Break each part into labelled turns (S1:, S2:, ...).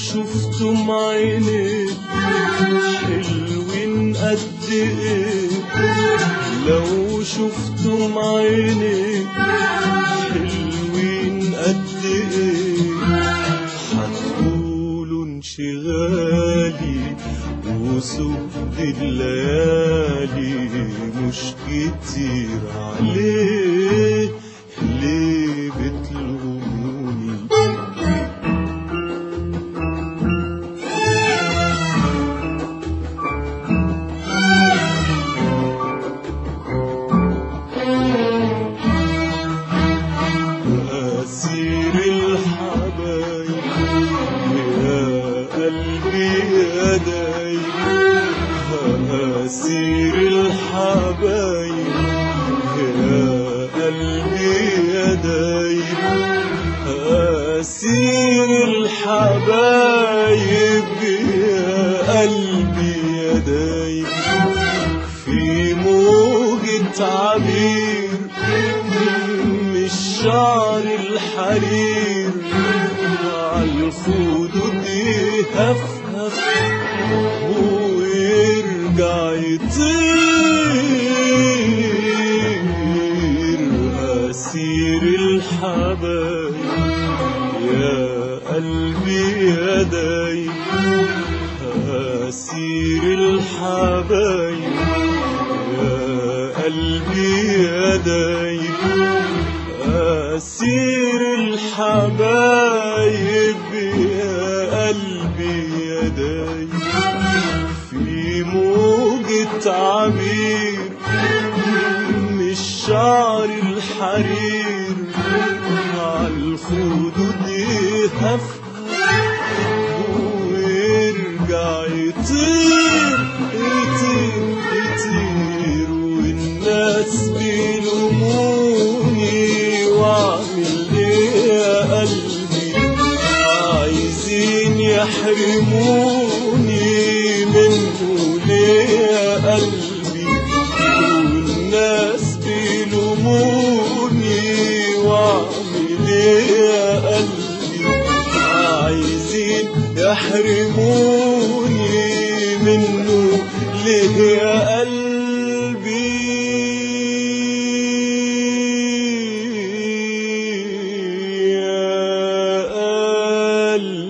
S1: شفتم عينيك حلوين قد ايه، لو شفتم عينيك حلوين قد ايه، هتقولوا انشغالي وسود الليالي مش كتير عليه، ليه بتلوموني؟ أسير الحبايب يا قلبي يا دايب، أسير الحبايب يا قلبي يا دايب، أسير الحبايب يا قلبي يا دايب، في موجة عبير من الشعر الحرير، عالخدود يهفهف ويرجع يطير، أسير الحبايب يا قلبي يا دايب، أسير الحبايب يا قلبي يا دايب، أسير الحبايب يا قلبي يا دايب، في موجة عبير من الشعر الحرير، عالخدود يهفهف ويرجع يطير يطير يطير، والناس بيلوموني واعمل ايه يا قلبي، عايزين يحرموني منه ليه يا قلبي، والناس بيلوموني واعمل ايه يا قلبي، عايزين يحرموني منه ليه يا قلبي، يا قلبي،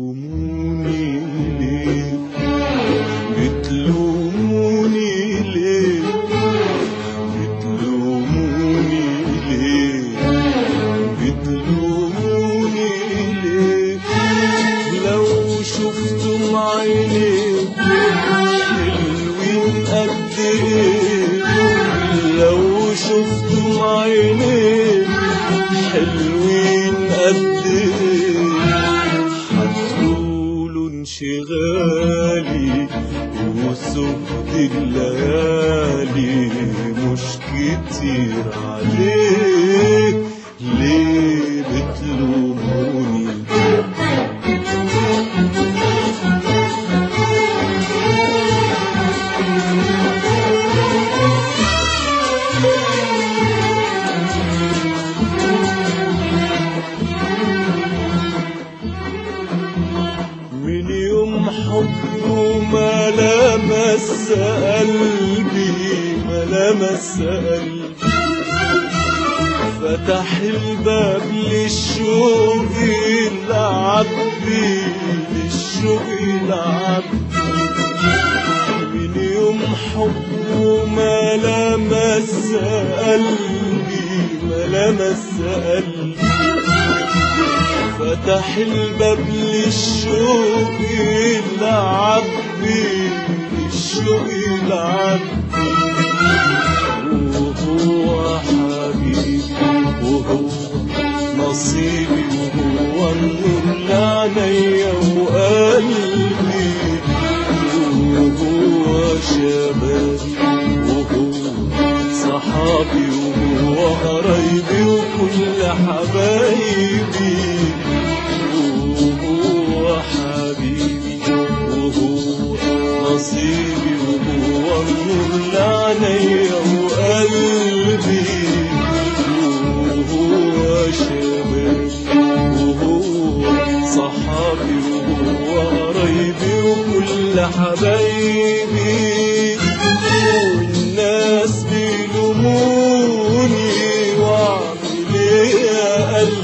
S1: وتلوموني ليه، بتلوموني ليه، بتلوموني ليه، بتلوموني ليه، لو شفتم عينيك حلوين قد ايه، لو شفتم عينيك حلوين قد ايه، هتقولوا انشغالي وسود الليالي مش كتير عليك، ليه بتلوموني؟ من يوم حبه ما لمس قلبي، ما لمس قلبي، فتح الباب للشوق يلعب بيه، للشوق يلعب بيه، من يوم حبه ما لمس قلبي، ما لمس قلبي، فتح الباب للشوق يلعب بيه، للشوق يلعب بيه، وهو حبيبي وهو نصيبي وهو النور لعينيا وقلبي، وهو شبابي وهو صحابي وهو قرايبي وكل حبايبي، وهو حبيبي وهو نصيبي وهو النور لعينيا وقلبي، وهو حبايبي والناس بيلوموني، واعمل ايه يا قلبي؟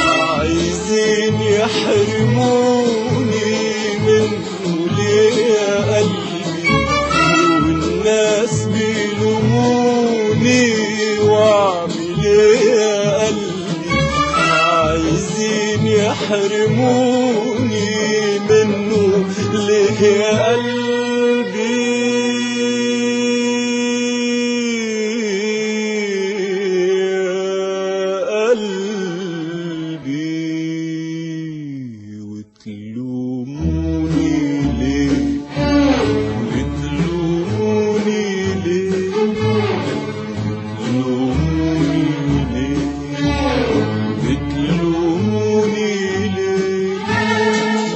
S1: عايزين يحرموني منه ليه يا قلبي؟ والناس بيلوموني، واعمل ايه يا قلبي؟ عايزين يحرموني منه ليه يا قلبي؟ يا قلبي وتلوموني ليه؟ بتلوموني ليه؟ بتلوموني ليه؟ بتلوموني ليه؟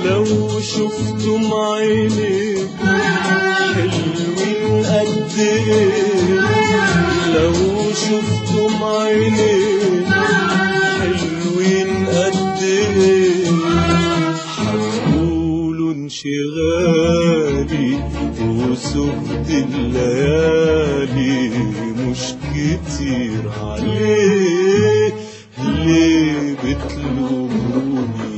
S1: لو شفتم عينيك حلوين قد ايه، لو شفتم عينيك حلوين قد ايه، هتقولوا انشغالي وسبت الليالي مش كتير عليه، ليه بتلوموني؟